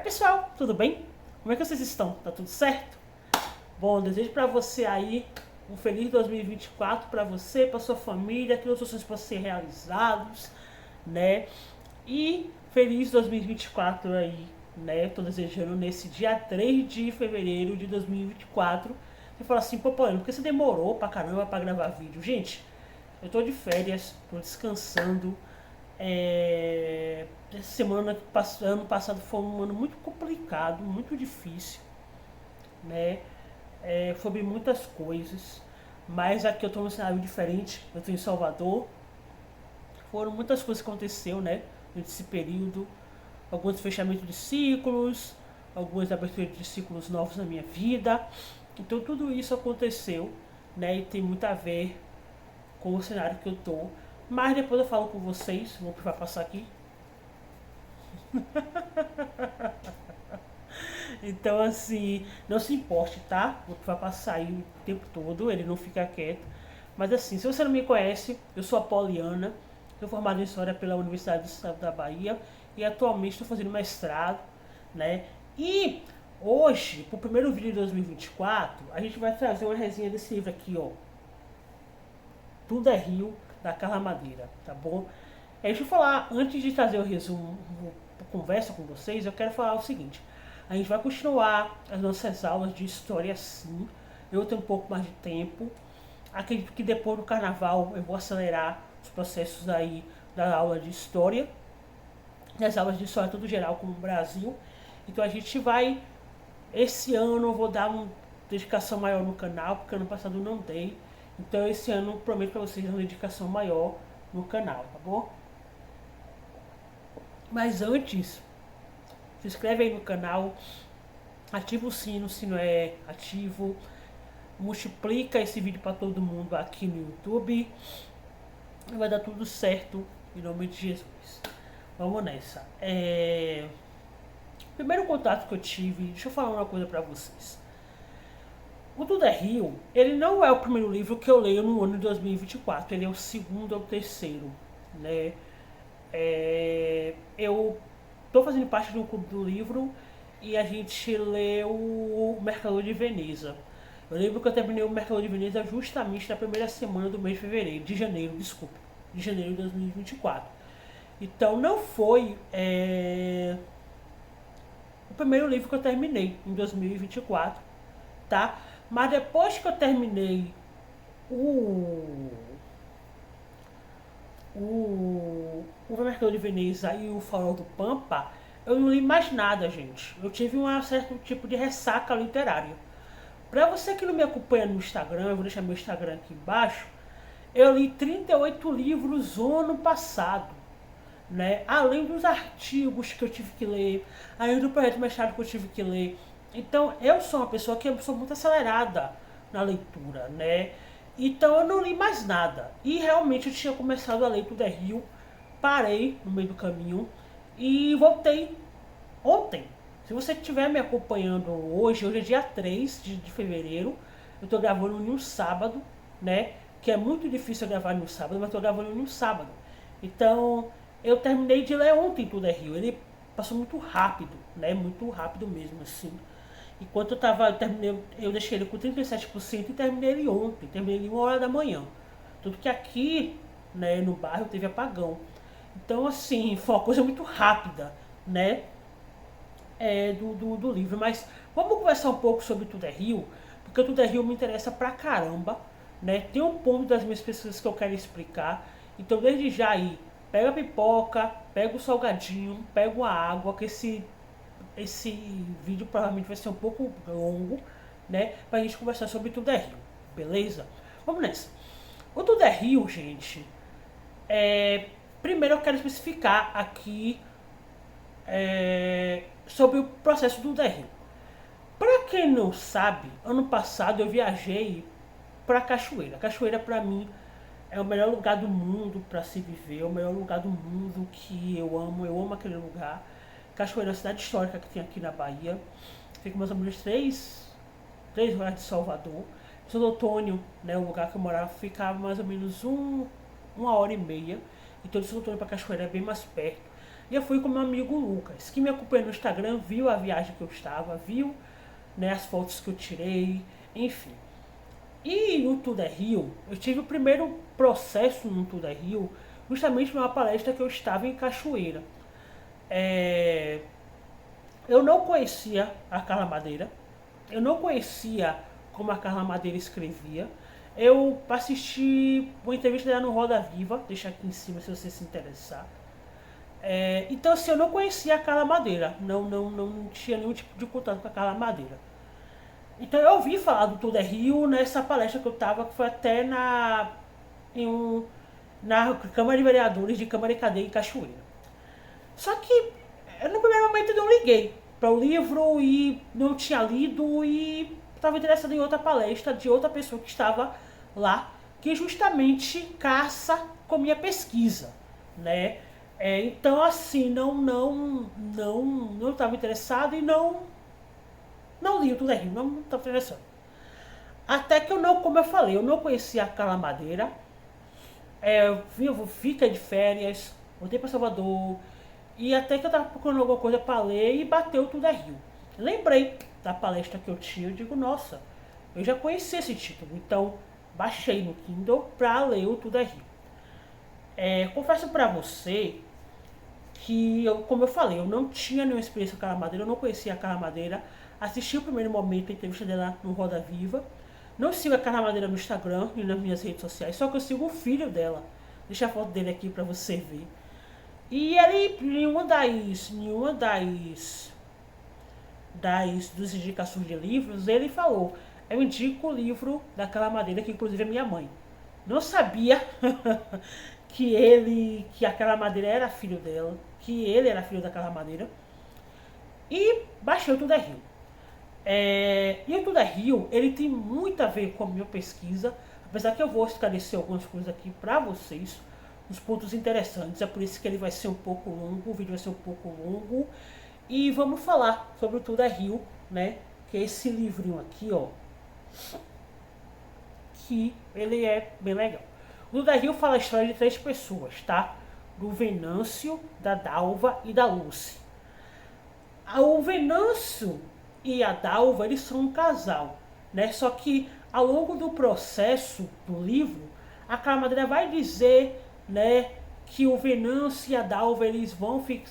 pessoal, tudo bem? Como é que vocês estão? Tá tudo certo? Bom, desejo pra você aí um feliz 2024 pra você, pra sua família, que os seus sonhos possam ser realizados, né? E feliz 2024 aí, né? Tô desejando nesse dia 3 de fevereiro de 2024. Você fala assim, pô, por que você demorou pra caramba pra gravar vídeo? Gente, eu tô de férias, tô descansando. Essa semana, ano passado foi um ano muito complicado, muito difícil, né? Sobre muitas coisas, mas aqui eu estou num cenário diferente. Eu estou em Salvador. Foram muitas coisas que aconteceu, né? Nesse período, alguns fechamentos de ciclos, algumas aberturas de ciclos novos na minha vida. Então tudo isso aconteceu, né? E tem muito a ver com o cenário que eu tô. Mas depois eu falo com vocês, vou passar aqui. Então assim, não se importe, tá? O que vai passar aí o tempo todo, ele não fica quieto. Mas assim, se você não me conhece, eu sou a Poliana, sou formado em História pela Universidade do Estado da Bahia e atualmente estou fazendo mestrado, né? E hoje, pro primeiro vídeo de 2024, a gente vai trazer uma resenha desse livro aqui, ó. Tudo é Rio, da Carla Madeira, tá bom? Deixa eu falar, antes de trazer o resumo, a conversa com vocês, eu quero falar o seguinte. A gente vai continuar as nossas aulas de história sim. Eu tenho um pouco mais de tempo. Acredito que depois do carnaval eu vou acelerar os processos aí da aula de história. Das aulas de história tudo geral como o Brasil. Então a gente vai, esse ano eu vou dar uma dedicação maior no canal, porque ano passado eu não dei. Então esse ano eu prometo para vocês uma dedicação maior no canal, tá bom? Mas antes, se inscreve aí no canal, ativa o sino é ativo, multiplica esse vídeo para todo mundo aqui no YouTube e vai dar tudo certo em nome de Jesus. Vamos nessa. Primeiro contato que eu tive, deixa eu falar uma coisa para vocês. O Tudo é Rio, ele não é o primeiro livro que eu leio no ano de 2024, ele é o segundo ou terceiro, né? Eu estou fazendo parte de um clube do livro e a gente leu o Mercador de Veneza. Eu lembro que eu terminei o Mercador de Veneza justamente na primeira semana do mês de fevereiro, de janeiro de 2024. Então não foi o primeiro livro que eu terminei em 2024, tá? Mas depois que eu terminei o o Mercador de Veneza e o Farol do Pampa, eu não li mais nada, gente. Eu tive um certo tipo de ressaca literária. Pra você que não me acompanha no Instagram, eu vou deixar meu Instagram aqui embaixo. Eu li 38 livros no ano passado, né? Além dos artigos que eu tive que ler, além do projeto de mestrado que eu tive que ler. Então, eu sou uma pessoa que eu sou muito acelerada na leitura, né? Então, eu não li mais nada. E realmente eu tinha começado a ler Tudo é Rio, parei no meio do caminho e voltei ontem. Se você estiver me acompanhando hoje é dia 3 de fevereiro, eu estou gravando em um sábado, né? Que é muito difícil eu gravar no sábado, mas estou gravando em um sábado. Então, eu terminei de ler ontem Tudo é Rio. Ele passou muito rápido, né? Muito rápido mesmo, assim. Enquanto eu deixei ele com 37% e terminei ele ontem. Terminei ele 1 hora da manhã. Tudo que aqui, né, no bairro teve apagão. Então, assim, foi uma coisa muito rápida, né? Do livro. Mas vamos conversar um pouco sobre Tudo é Rio, porque Tudo é Rio me interessa pra caramba, né? Tem um ponto das minhas pesquisas que eu quero explicar. Então, desde já aí, pega a pipoca, pega o salgadinho, pega a água, que esse vídeo provavelmente vai ser um pouco longo, né? Pra gente conversar sobre Tudo é Rio, beleza? Vamos nessa. O Tudo é Rio, gente, primeiro eu quero especificar aqui sobre o processo do Tudo é Rio. Pra quem não sabe, ano passado eu viajei pra Cachoeira. Cachoeira pra mim é o melhor lugar do mundo pra se viver, é o melhor lugar do mundo que eu amo aquele lugar. Cachoeira é uma cidade histórica que tem aqui na Bahia. Fica mais ou menos 3 horas de Salvador. Santo Antônio, né, o lugar que eu morava, ficava mais ou menos 1 hora e meia. Então de Santo Antônio para Cachoeira é bem mais perto. E eu fui com meu amigo Lucas, que me acompanhou no Instagram, viu a viagem que eu estava, viu, né, as fotos que eu tirei, enfim. E no Tudo é Rio, eu tive o primeiro processo no Tudo é Rio, justamente numa palestra que eu estava em Cachoeira. É, eu não conhecia a Carla Madeira, eu não conhecia como a Carla Madeira escrevia. Eu assisti uma entrevista dela no Roda Viva, deixa aqui em cima se você se interessar. Então assim, eu não conhecia a Carla Madeira, não tinha nenhum tipo de contato com a Carla Madeira. Então eu ouvi falar do Tudo é Rio nessa palestra que eu tava, que foi até na Câmara de Vereadores de Câmara e Cadeia em Cachoeira. Só que no primeiro momento eu não liguei para o livro e não tinha lido e estava interessado em outra palestra de outra pessoa que estava lá, que justamente caça com minha pesquisa, né? Então assim, não estava interessado e não li o Tudo é Rio, não estava interessado. Até que eu não, como eu falei, eu não conhecia a Carla Madeira. Eu fiquei de férias, voltei para Salvador, e até que eu tava procurando alguma coisa para ler e bateu Tudo é Rio. Lembrei da palestra que eu tinha, eu digo, nossa, eu já conheci esse título, então baixei no Kindle para ler o Tudo é Rio. Confesso para você que, como eu falei, eu não tinha nenhuma experiência com a Carla Madeira, eu não conhecia a Carla Madeira, assisti o primeiro momento da entrevista dela no Roda Viva, não sigo a Carla Madeira no Instagram e nas minhas redes sociais, só que eu sigo o filho dela. Deixa a foto dele aqui para você ver. E ele, das indicações de livros, ele falou, eu indico o livro da Carla Madeira, que inclusive é minha mãe. Não sabia que a Carla Madeira era filho dela, que ele era filho da Carla Madeira. E baixei o Tudo é Rio. E o Tudo é Rio, ele tem muito a ver com a minha pesquisa, apesar que eu vou esclarecer algumas coisas aqui para vocês, uns pontos interessantes, é por isso que ele vai ser um pouco longo, o vídeo vai ser um pouco longo, e vamos falar sobre o Tudo é Rio, né, que é esse livrinho aqui, ó, que ele é bem legal. O Tudo é Rio fala a história de 3 pessoas, tá? Do Venâncio, da Dalva e da Lucy. O Venâncio e a Dalva, eles são um casal, né? Só que ao longo do processo do livro, a Carla Madeira vai dizer, né, que o Venâncio e a Dalva, eles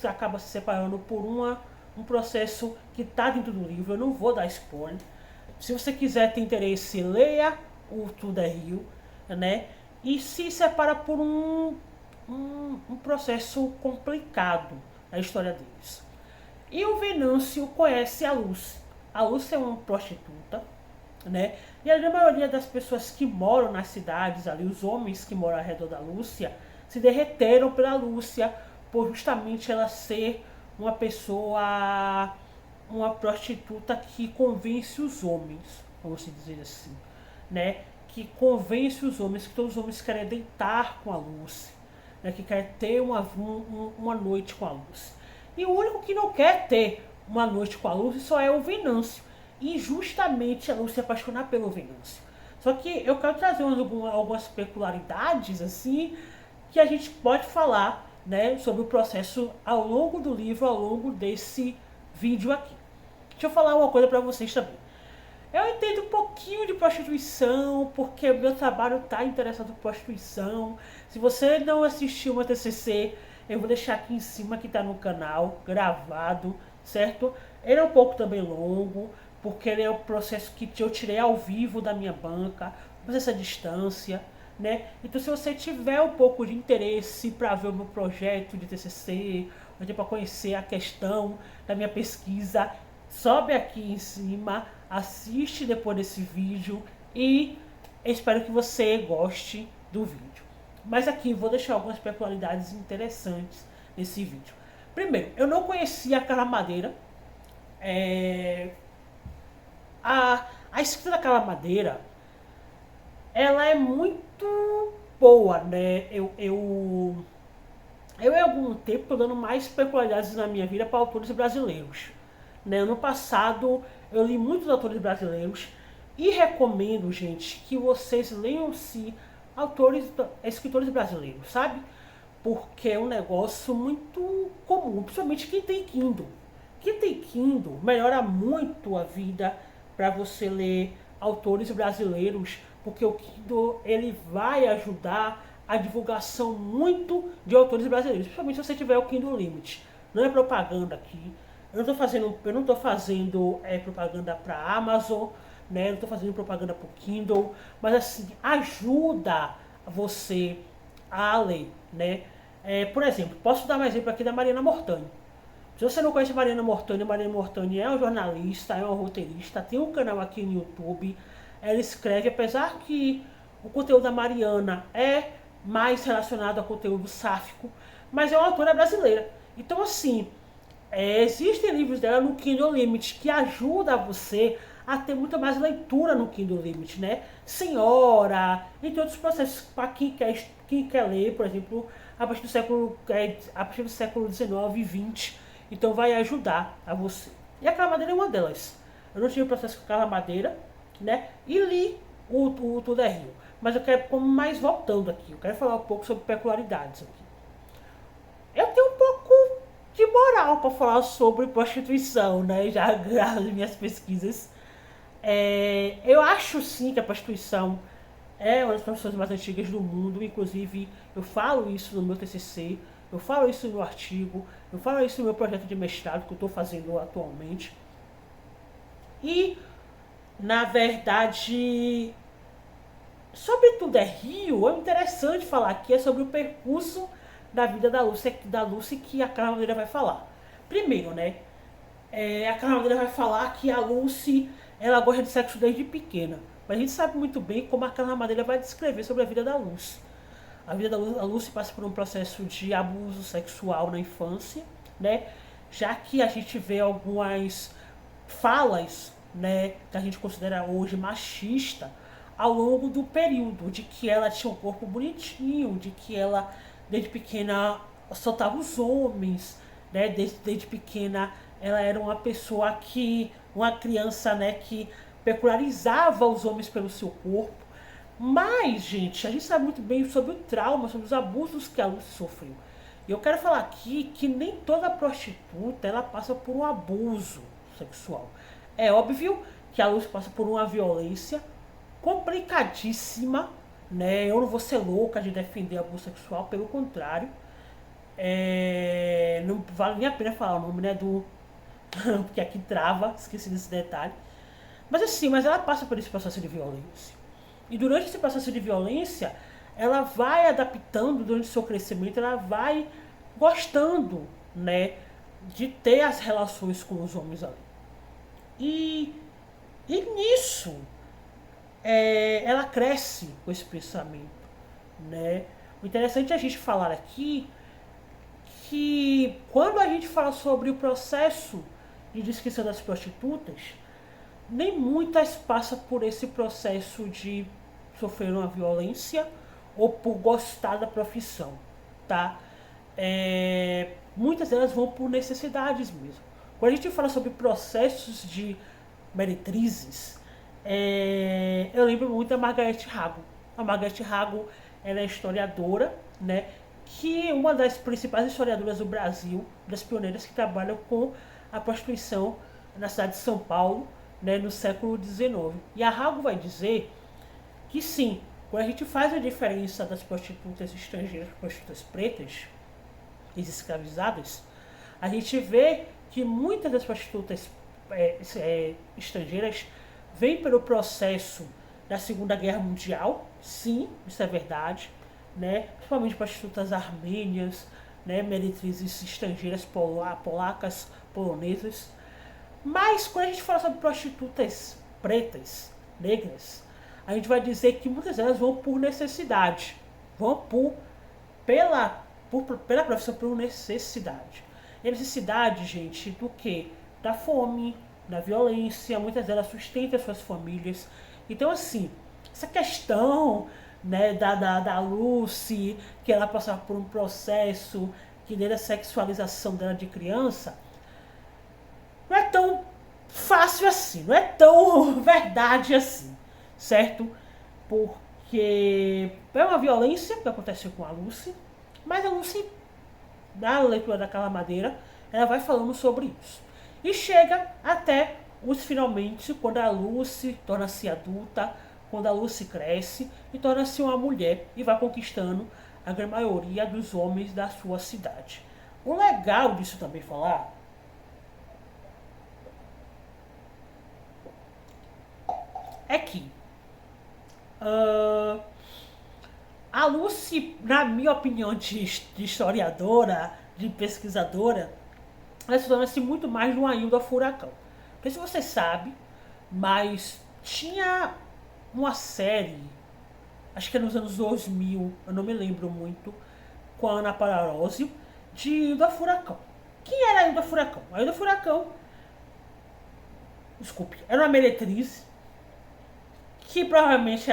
acabam se separando por um processo que está dentro do livro. Eu não vou dar spoiler. Se você quiser ter interesse, leia o Tudo é Rio, né? E se separa por um processo complicado na história deles. E o Venâncio conhece a Lucy. A Lucy é uma prostituta, né? E a maioria das pessoas que moram nas cidades ali, os homens que moram ao redor da Lúcia, se derreteram pela Lúcia, por justamente ela ser uma pessoa, uma prostituta que convence os homens, vamos dizer assim, né? Que convence os homens, que todos os homens querem deitar com a Lucy, né? Que querem ter uma noite com a Lucy. E o único que não quer ter uma noite com a Lucy só é o Venâncio. E justamente a Lucy se apaixonar pelo Venâncio. Só que eu quero trazer algumas peculiaridades assim que a gente pode falar, né, sobre o processo ao longo do livro, ao longo desse vídeo aqui. Deixa eu falar uma coisa para vocês também. Eu entendo um pouquinho de prostituição, porque o meu trabalho está interessado em prostituição. Se você não assistiu o meu TCC, eu vou deixar aqui em cima que está no canal, gravado, certo? Ele é um pouco também longo, porque ele é um processo que eu tirei ao vivo da minha banca, mas essa distância, né? Então se você tiver um pouco de interesse para ver o meu projeto de TCC, ou para conhecer a questão da minha pesquisa, sobe aqui em cima, assiste depois desse vídeo e espero que você goste do vídeo. Mas aqui vou deixar algumas peculiaridades interessantes nesse vídeo. Primeiro, eu não conhecia a Carla Madeira. A escrita da Carla Madeira, ela é muito boa, né? Eu em algum tempo estou dando mais peculiaridades na minha vida para autores brasileiros. Né? Ano passado eu li muitos autores brasileiros e recomendo, gente, que vocês leiam-se escritores brasileiros, sabe? porque é um negócio muito comum, principalmente quem tem Kindle. Quem tem Kindle melhora muito a vida para você ler autores brasileiros, porque o Kindle ele vai ajudar a divulgação muito de autores brasileiros, principalmente se você tiver o Kindle Limit. Não é propaganda aqui. Eu não tô fazendo propaganda para Amazon, né? Eu não estou fazendo propaganda para o Kindle, mas assim ajuda você a ler, né? Por exemplo, posso dar um exemplo aqui da Mariana Mortani. Se você não conhece Mariana Mortani é uma jornalista, é uma roteirista, tem um canal aqui no YouTube. Ela escreve, apesar que o conteúdo da Mariana é mais relacionado ao conteúdo sáfico, mas é uma autora brasileira. Então, assim, existem livros dela no Kindle Limit que ajuda você a ter muito mais leitura no Kindle Limit, né? Senhora, entre outros processos para quem quer ler, por exemplo, a partir do século XIX e XX. Então vai ajudar a você. E a Carla Madeira é uma delas. Eu não tive o processo com a Carla Madeira, né? E li o Tudo é Rio. Mas eu quero, como mais voltando aqui, eu quero falar um pouco sobre peculiaridades aqui. Eu tenho um pouco de moral para falar sobre prostituição, né? Já as minhas pesquisas. Eu acho sim que a prostituição é uma das profissões mais antigas do mundo, inclusive eu falo isso no meu TCC, eu falo isso no artigo, eu falo isso no meu projeto de mestrado que eu estou fazendo atualmente. E, na verdade, sobre Tudo é Rio, é interessante falar aqui sobre o percurso da vida da Lucy que a Carla Madeira vai falar. Primeiro, né? A Carla Madeira vai falar que a Lucy ela gosta de sexo desde pequena. Mas a gente sabe muito bem como a Carla Madeira vai descrever sobre a vida da Lucy. A vida da Lucy passa por um processo de abuso sexual na infância, né? Já que a gente vê algumas falas, né, que a gente considera hoje machista, ao longo do período de que ela tinha um corpo bonitinho, de que ela desde pequena soltava os homens, né? Desde pequena ela era uma pessoa uma criança, né, que peculiarizava os homens pelo seu corpo. Mas, gente, a gente sabe muito bem sobre o trauma, sobre os abusos que a Lucy sofreu. E eu quero falar aqui que nem toda prostituta ela passa por um abuso sexual. É óbvio que a Lucy passa por uma violência complicadíssima, né? Eu não vou ser louca de defender abuso sexual, pelo contrário. Não vale nem a pena falar o nome, né, porque aqui trava, esqueci desse detalhe. Mas assim, ela passa por esse processo de violência. E durante esse processo de violência, ela vai adaptando durante o seu crescimento, ela vai gostando, né, de ter as relações com os homens ali. E nisso, ela cresce com esse pensamento, né? O interessante é a gente falar aqui que quando a gente fala sobre o processo de descrição das prostitutas, nem muitas passam por esse processo de sofrer uma violência ou por gostar da profissão, tá? Muitas delas vão por necessidades mesmo. Quando a gente fala sobre processos de meretrizes, eu lembro muito da Margaret Hago. A Margaret Hago ela é historiadora, né? Que é uma das principais historiadoras do Brasil, das pioneiras que trabalham com a prostituição na cidade de São Paulo, né, no século XIX. E a Hago vai dizer que sim, quando a gente faz a diferença das prostitutas estrangeiras para prostitutas pretas e escravizadas, a gente vê que muitas das prostitutas estrangeiras vêm pelo processo da Segunda Guerra Mundial, sim, isso é verdade, né? Principalmente prostitutas armênias, né? Meretrizes estrangeiras polacas, polonesas. Mas quando a gente fala sobre prostitutas pretas, negras, a gente vai dizer que muitas delas vão por necessidade, vão pela profissão por necessidade. E necessidade, gente, do que? Da fome, da violência, muitas delas sustentam suas famílias. Então, assim, essa questão, né, da Lucy, que ela passava por um processo que desde a sexualização dela de criança, não é tão fácil assim, não é tão verdade assim, certo? Porque é uma violência que aconteceu com a Lucy, Mas a Lucy, na leitura da Carla Madeira, ela vai falando sobre isso. E chega até os finalmente, quando a Lucy torna-se adulta, quando a Lucy cresce e torna-se uma mulher e vai conquistando a grande maioria dos homens da sua cidade. O legal disso também falar é que uh, a Lucy, na minha opinião de historiadora, de pesquisadora, ela se torna-se muito mais de uma Hilda Furacão. Não sei se você sabe, mas tinha uma série, acho que é nos anos 2000, eu não me lembro muito, com a Ana Pararósio, de Hilda Furacão. Quem era a Hilda Furacão? A Hilda Furacão, desculpe, era uma meretriz que provavelmente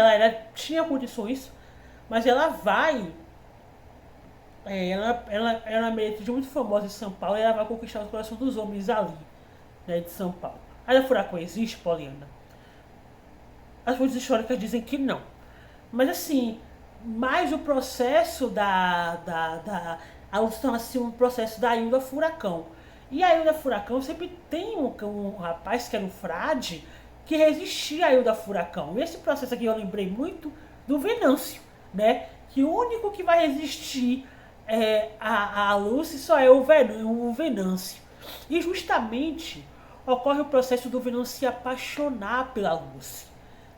tinha condições, mas ela vai. Ela é uma meretriz muito famosa em São Paulo e ela vai conquistar os corações dos homens ali, né, de São Paulo. A Ilha Furacão existe, Poliana? As fontes históricas dizem que não. Mas assim, mais o processo a luta assim, um processo da Ilha Furacão. E a Ilha Furacão sempre tem um rapaz que era um frade que resistia à Ilha Furacão. E esse processo aqui eu lembrei muito do Venâncio, né? Que o único que vai resistir a Lucy só é o Venâncio. E justamente ocorre o processo do Venâncio se apaixonar pela Lucy,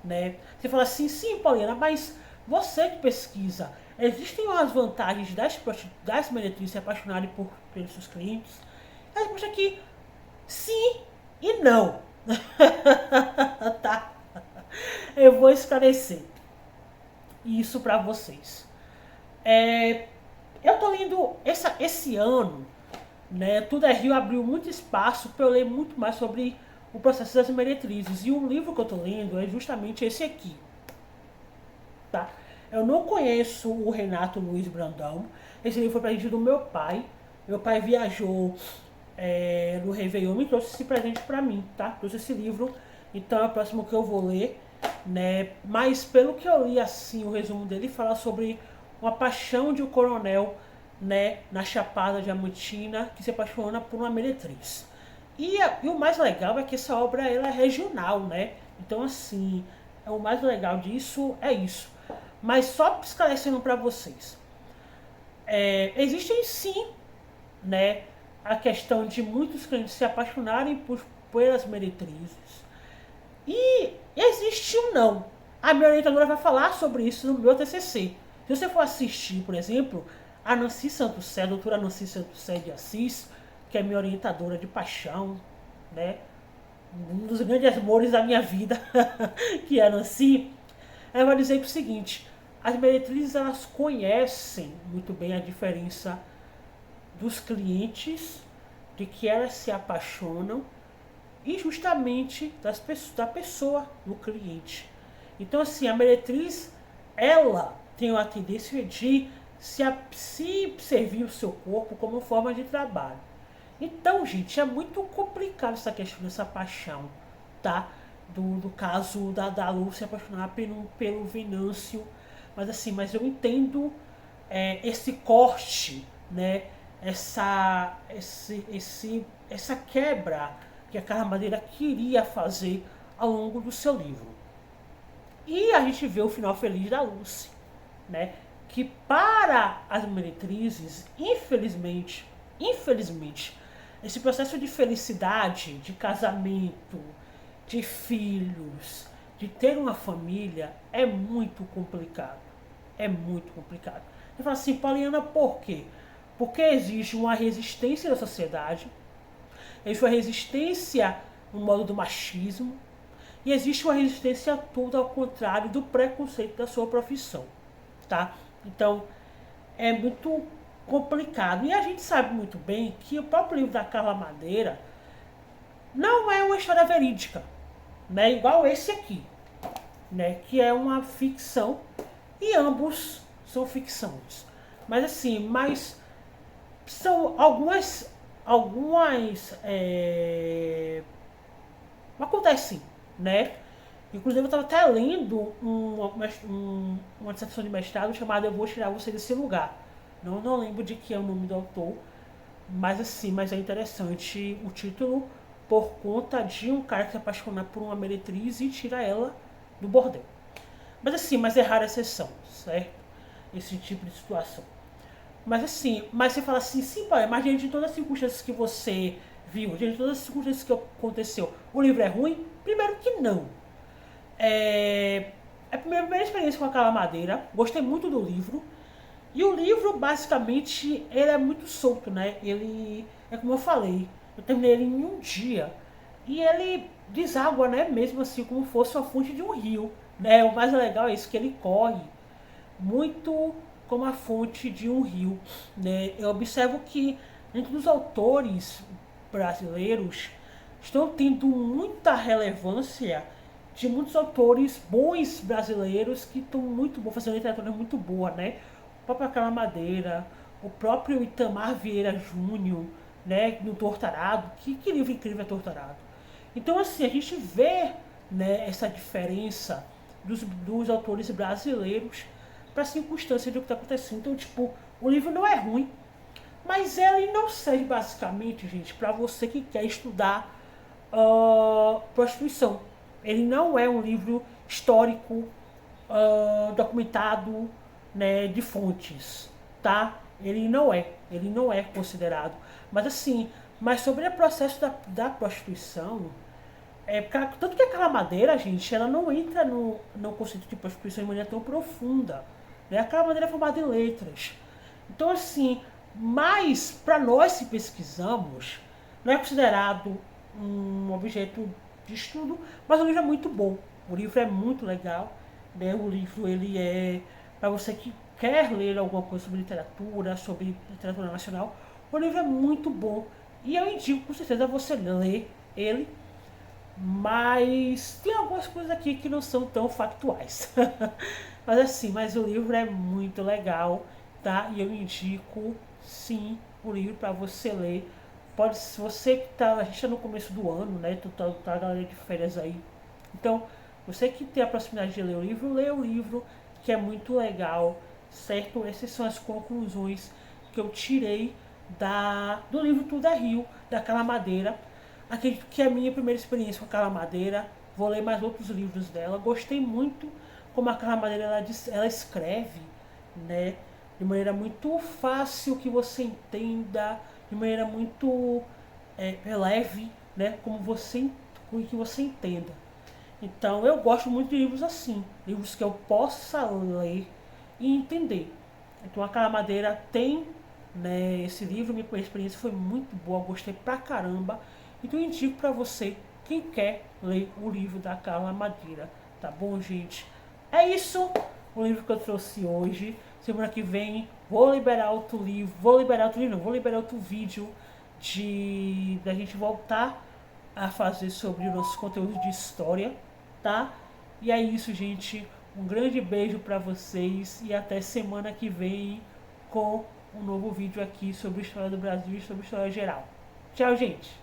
né? Você fala assim, sim, Paulina, mas você que pesquisa, existem as vantagens das meretrizes se apaixonarem pelos seus clientes? A resposta é que sim e não. Tá? Eu vou esclarecer isso pra vocês. Eu tô lendo esse ano, né? Tudo é Rio abriu muito espaço para eu ler muito mais sobre o processo das meretrizes. E o livro que eu tô lendo é justamente esse aqui. Tá? Eu não conheço o Renato Luiz Brandão. Esse livro foi presente do meu pai. Meu pai viajou no Réveillon e trouxe esse presente para mim, tá? Trouxe esse livro. Então é o próximo que eu vou ler, né? Mas pelo que eu li, assim, o resumo dele fala sobre uma paixão de um coronel, né, na Chapada Diamantina, que se apaixona por uma meretriz. E o mais legal é que essa obra ela é regional, né? Então, assim, o mais legal disso é isso. Mas só esclarecendo para vocês, existem sim, né, a questão de muitos clientes se apaixonarem pelas meretrizes. E existe um não. A minha orientadora vai falar sobre isso no meu TCC. Se você for assistir, por exemplo, a Nancy Santos Sé, a doutora Nancy Santos Sé de Assis, que é minha orientadora de paixão, né? Um dos grandes amores da minha vida, que é a Nancy, ela vai dizer que o seguinte, as meretrizes elas conhecem muito bem a diferença dos clientes, de que elas se apaixonam e justamente da pessoa do cliente. Então assim, a meretriz ela tem uma tendência de se servir o seu corpo como forma de trabalho. Então, gente, é muito complicado essa questão dessa paixão, tá? Do caso da Lu se apaixonar pelo Venâncio. Mas assim, mas eu entendo esse corte, né? Essa quebra que a Carla Madeira queria fazer ao longo do seu livro. E a gente vê o final feliz da Lucy, né? Que para as meretrizes, infelizmente, esse processo de felicidade, de casamento, de filhos, de ter uma família, é muito complicado. É muito complicado. Você fala assim, Pauliana, por quê? Porque existe uma resistência da sociedade, existe uma resistência no modo do machismo, e existe uma resistência toda ao contrário do preconceito da sua profissão, tá? Então, é muito complicado. E a gente sabe muito bem que o próprio livro da Carla Madeira não é uma história verídica, né? Igual esse aqui, né? Que é uma ficção e ambos são ficções. Mas assim, são algumas acontecem, né? Inclusive eu estava até lendo uma dissertação de mestrado chamada Eu Vou Tirar Você Desse Lugar, Não lembro de que é o nome do autor, mas assim, mas é interessante o título por conta de um cara que se apaixona por uma meretriz e tira ela do bordel. Mas assim, mas é rara exceção, certo? Esse tipo de situação. Mas assim, mas você fala assim, sim, pai, mas diante de todas as circunstâncias que você viu, diante de todas as circunstâncias que aconteceu, o livro é ruim? Primeiro que não. É a primeira experiência com aquela madeira, gostei muito do livro. E o livro, basicamente, ele é muito solto, né? Ele, é como eu falei, eu terminei ele em um dia. E ele deságua, né? Mesmo assim, como fosse uma fonte de um rio. Né? O mais legal é isso, que ele corre muito como a fonte de um rio. Né? Eu observo que entre os autores brasileiros estão tendo muita relevância de muitos autores bons brasileiros que estão muito bons, fazendo literatura muito boa, né? O próprio Aquela Madeira, o próprio Itamar Vieira Júnior, né? No Torturado. Que livro incrível é Torturado. Então, assim, a gente vê, né, essa diferença dos autores brasileiros para a circunstância do que está acontecendo. Então, tipo, o livro não é ruim, mas ele não serve basicamente, gente, para você que quer estudar prostituição. Ele não é um livro histórico documentado, né, de fontes, tá? Ele não é considerado. Mas assim, mas sobre o processo da prostituição, tanto que aquela madeira, gente, ela não entra no conceito de prostituição de maneira tão profunda. Né? Aquela madeira é formada em letras. Então, assim, mas para nós que pesquisamos, não é considerado um objeto de estudo, mas o livro é muito bom. O livro é muito legal. Né? O livro ele é para você que quer ler alguma coisa sobre literatura nacional. O livro é muito bom e eu indico com certeza você ler ele, mas tem algumas coisas aqui que não são tão factuais. Mas assim, mas o livro é muito legal, tá? E eu indico sim o livro para você ler. Pode, se você que tá, a gente está no começo do ano, né? Tá a galera de férias aí. Então, você que tem a proximidade de ler o livro, lê o livro, que é muito legal, certo? Essas são as conclusões que eu tirei do livro Tudo é Rio, daquela madeira. Acredito que é a minha primeira experiência com aquela madeira. Vou ler mais outros livros dela. Gostei muito como aquela madeira ela escreve, né? De maneira muito fácil que você entenda, de maneira muito leve, né? Que você entenda. Então eu gosto muito de livros assim, livros que eu possa ler e entender. Então aquela madeira tem, né, esse livro, minha experiência foi muito boa, gostei pra caramba. Então eu indico pra você quem quer ler o livro da Carla Madeira, tá bom, gente? É isso, o livro que eu trouxe hoje. Semana que vem vou liberar outro livro, vou liberar outro vídeo de da gente voltar a fazer sobre os nossos conteúdos de história, tá? E é isso, gente. Um grande beijo pra vocês e até semana que vem com um novo vídeo aqui sobre a história do Brasil e sobre a história geral. Tchau, gente!